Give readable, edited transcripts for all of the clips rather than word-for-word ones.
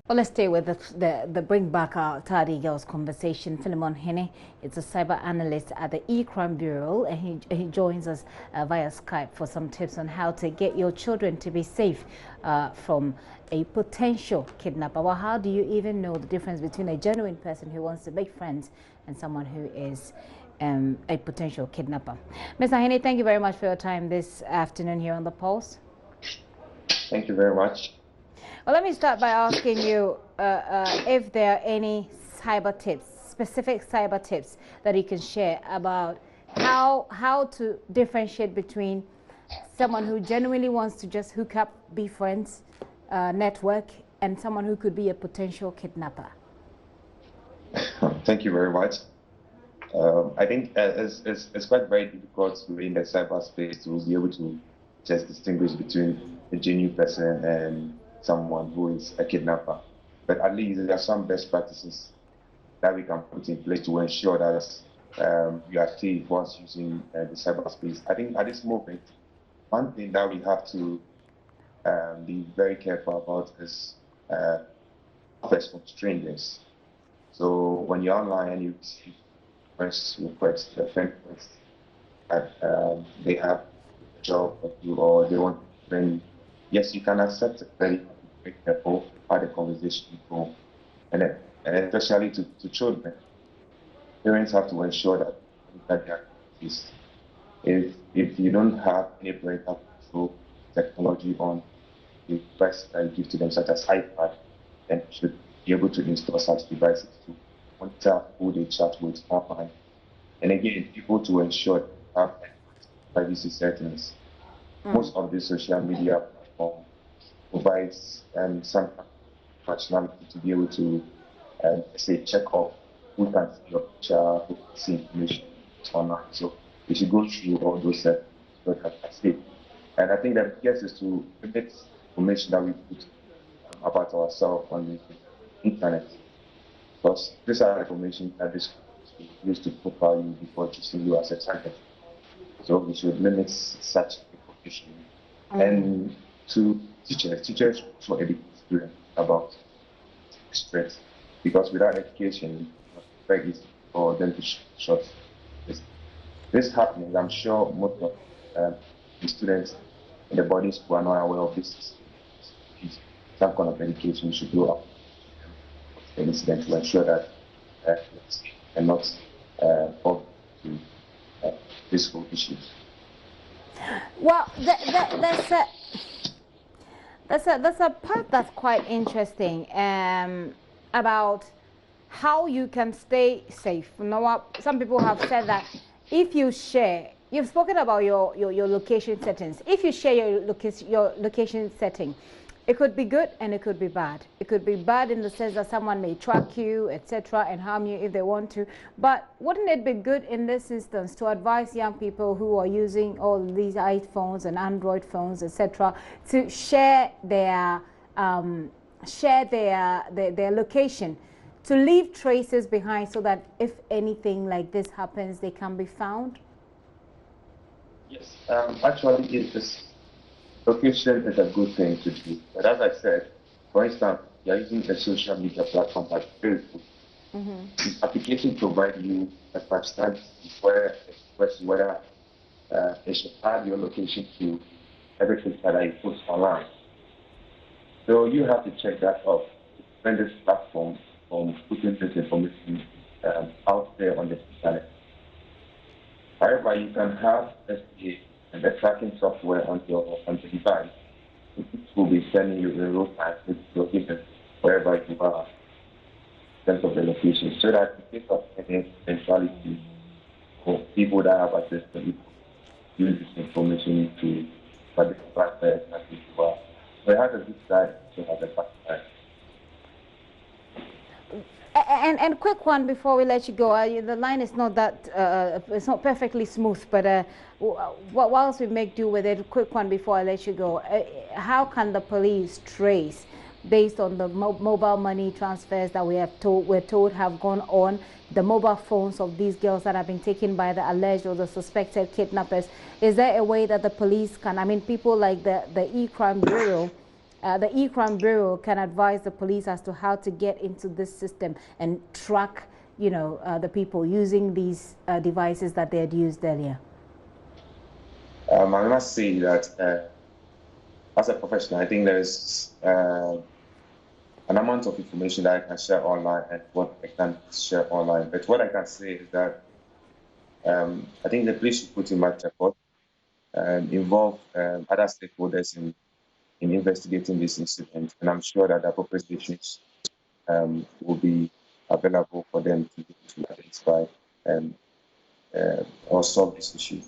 Well, let's stay with the Bring Back Our Tardy Girls conversation. Philemon Hene is a cyber analyst at the E-Crime Bureau, and he joins us via Skype for some tips on how to get your children to be safe from a potential kidnapper. Well, how do you even know the difference between a genuine person who wants to make friends and someone who is a potential kidnapper? Mr. Hene, thank you very much for your time this afternoon here on The Pulse. Thank you very much. Well, let me start by asking you if there are any cyber tips, specific cyber tips that you can share about how to differentiate between someone who genuinely wants to just hook up, be friends, network, and someone who could be a potential kidnapper. Thank you very much. I think it's quite very difficult in the cyberspace to be able to just distinguish between a genuine person and someone who is a kidnapper. But at least there are some best practices that we can put in place to ensure that you are safe once using the cyberspace. I think at this moment, one thing that we have to be very careful about is offers from strangers. So when you're online and you receive requests, a friend request, that they have a job for you or they want to train you, yes, you can accept it very careful, how the conversation go, and especially to children. Parents have to ensure that they are activities. If you don't have any parental control technology on the device that you give to them, such as iPad, then you should be able to install such devices to monitor who they chat with online. And again, people to ensure they have privacy settings. Most of the social media platforms provides some functionality to be able to say check off who can see your picture, who can see information online. So we should go through all those settings so that I say. And I think that yes is to limit information that we put about ourselves on the internet. Because these are information that is used to profile you before choosing you as a target. So we should limit such information. And to teachers should educate students about stress, because without education, it's very easy for them to short this happening. I'm sure most of the students in the boarding school are not aware of this. Some kind of education should go up the incident to ensure that and not fall to these issues. Well, that's a part that's quite interesting about how you can stay safe. You know what? Some people have said that if you share, you've spoken about your location settings. If you share your location setting, it could be good and it could be bad. It could be bad in the sense that someone may track you, etc., and harm you if they want to. But wouldn't it be good in this instance to advise young people who are using all these iPhones and Android phones, etc., to share their location, to leave traces behind so that if anything like this happens, they can be found? Yes, actually, it is. Location is a good thing to do. But as I said, for instance, you're using a social media platform like Facebook. This application provides you a functionality where it expresses whether it should add your location to everything that I post online. So you have to check that off to prevent this platform from putting this information out there on the internet. However, you can have the tracking software on the device, which will be sending you in real time with location wherever you are in terms of the location, so that in case of any eventuality for people that have access to it, use this information to identify where exactly you are. So it has a good side, so it has a bad side. And quick one before we let you go. The line is not that it's not perfectly smooth, but whilst we make do with it, quick one before I let you go. How can the police trace, based on the mobile money transfers that we're told have gone on, the mobile phones of these girls that have been taken by the alleged or the suspected kidnappers? Is there a way that the police can? I mean, people like the E-Crime Bureau the E-Crime Bureau can advise the police as to how to get into this system and track, the people using these devices that they had used earlier? I must say that as a professional, I think there's an amount of information that I can share online and what I can't share online. But what I can say is that I think the police should put in much effort and involve other stakeholders in investigating this incident. And I'm sure that the appropriate stations will be available for them to identify or solve this issue.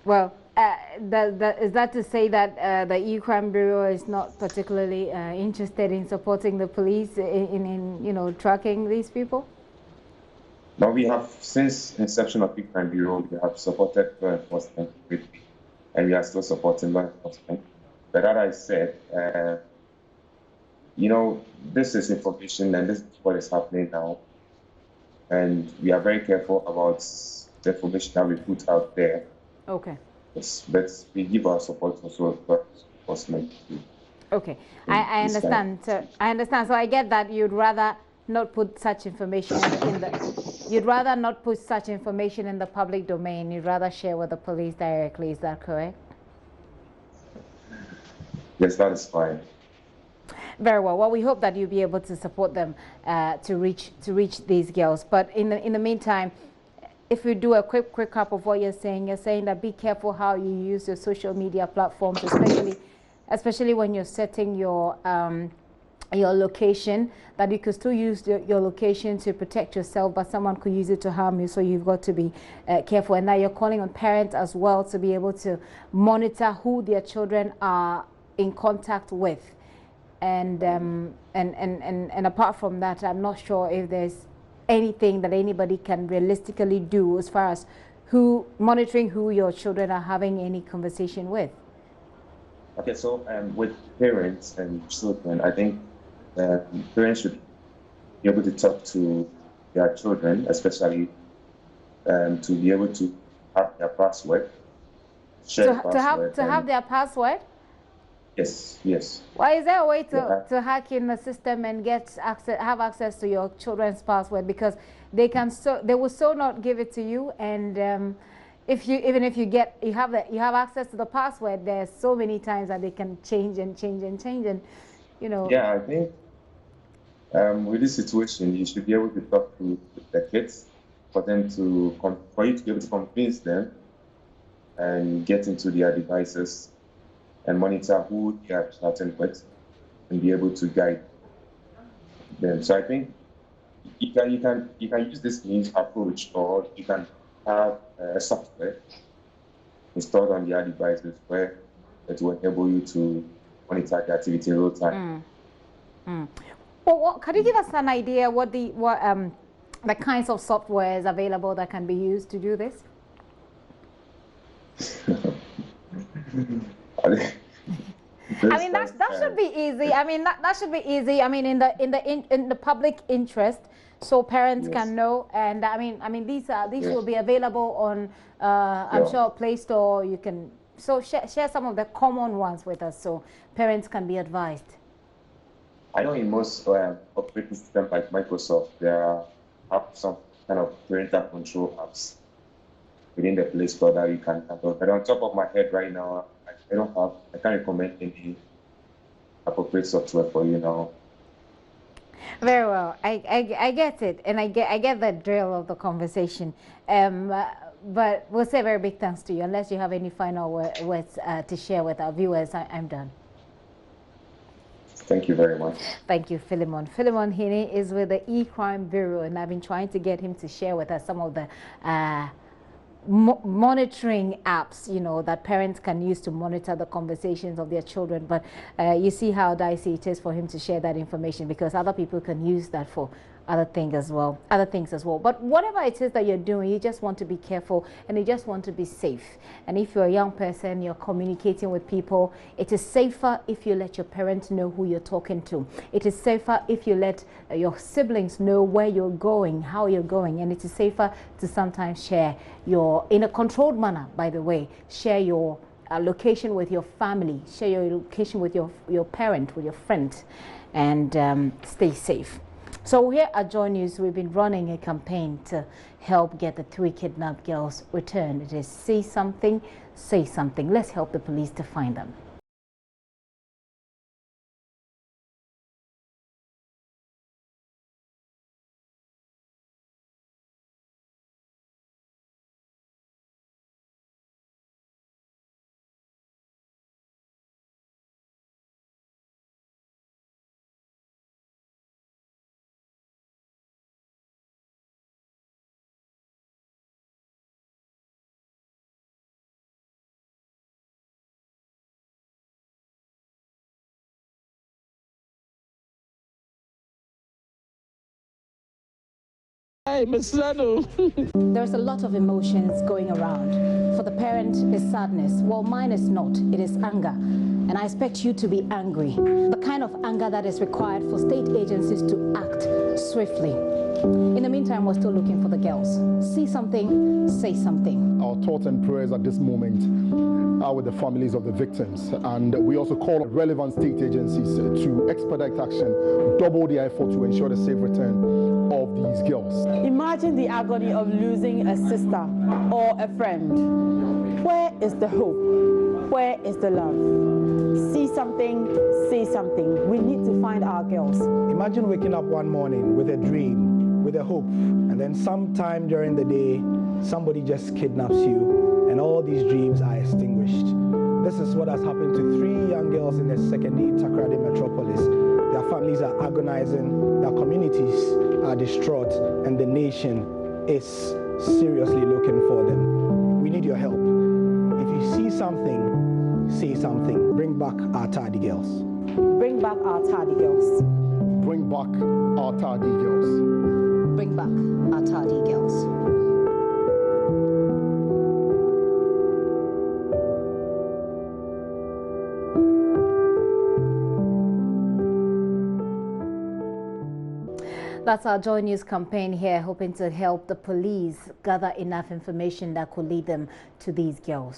Well, is that to say that the E-Crime Bureau is not particularly interested in supporting the police in tracking these people? Now we have, since inception of E-Crime Bureau, we have supported law enforcement greatly, and we are still supporting law enforcement. But as I said, this is information and this is what is happening now. And we are very careful about the information that we put out there. Okay. But we give our support also to enforcement. Okay, I understand. So I understand. So I get that you'd rather not put such information you'd rather not put such information in the public domain. You'd rather share with the police directly. Is that correct? Yes, that is fine. Very well. Well, we hope that you'll be able to support them to reach these girls. But in the meantime, if we do a quick recap of what you're saying that be careful how you use your social media platforms, especially when you're setting your location, that you could still use your location to protect yourself, but someone could use it to harm you. So you've got to be careful. And now you're calling on parents as well to be able to monitor who their children are in contact with. And apart from that, I'm not sure if there's anything that anybody can realistically do as far as monitoring who your children are having any conversation with. Okay, so with parents and children, I think parents should be able to talk to their children, especially to be able to have their password. To have their password? Yes. Why is there a way to hack in the system and have access to your children's password? Because they will so not give it to you, and if you have access to the password, there's so many times that they can change and Yeah, I think with this situation, you should be able to talk to the kids for you to be able to convince them and get into their devices and monitor who they are chatting with and be able to guide them. So I think you can use this means approach, or you can have a software installed on their devices where it will enable you to monitor the activity in real time. Well, can you give us an idea what the kinds of software is available that can be used to do this? I mean that should be easy. I mean that should be easy. I mean in the public interest, so parents can know. And I mean these will be available on I'm sure Play Store. You can share some of the common ones with us so parents can be advised. I know in most operating systems like Microsoft, there are some kind of parental control apps within the Play Store that you can handle. But on top of my head right now, I can't recommend any appropriate software for you now. Very well. I get it, and I get the drill of the conversation. But we'll say very big thanks to you. Unless you have any final words to share with our viewers, I'm done. Thank you very much. Thank you, Philemon. Philemon Hine is with the E-Crime Bureau, and I've been trying to get him to share with us some of the monitoring apps, that parents can use to monitor the conversations of their children. But you see how dicey it is for him to share that information, because other people can use that for other things as well. But whatever it is that you're doing, you just want to be careful and you just want to be safe. And if you're a young person, you're communicating with people, it is safer if you let your parents know who you're talking to. It is safer if you let your siblings know where you're going, how you're going. And it is safer to sometimes share in a controlled manner, by the way, share your location with your family, share your location with your parent, with your friend, and stay safe. So here at Joy News, we've been running a campaign to help get the 3 kidnapped girls returned. It is see something, say something. Let's help the police to find them. There's a lot of emotions going around. For the parent, it's sadness. Well, mine is not. It is anger. And I expect you to be angry. The kind of anger that is required for state agencies to act swiftly. In the meantime, we're still looking for the girls. See something, say something. Our thoughts and prayers at this moment are with the families of the victims. And we also call relevant state agencies to expedite action, double the effort to ensure the safe return of these girls. Imagine the agony of losing a sister or a friend. Where is the hope? Where is the love? See something, say something. We need to find our girls. Imagine waking up one morning with a dream, with a hope, and then sometime during the day, somebody just kidnaps you, and all these dreams are extinguished. This is what has happened to 3 young girls in the Sekedi Takoradi metropolis. Their families are agonizing, their communities are distraught, and the nation is seriously looking for them. We need your help. If you see something, say something. Bring back our tardy girls. Bring back our tardy girls. Bring back our tardy girls. Bring back our tardy girls. That's our Joy News campaign here, hoping to help the police gather enough information that could lead them to these girls.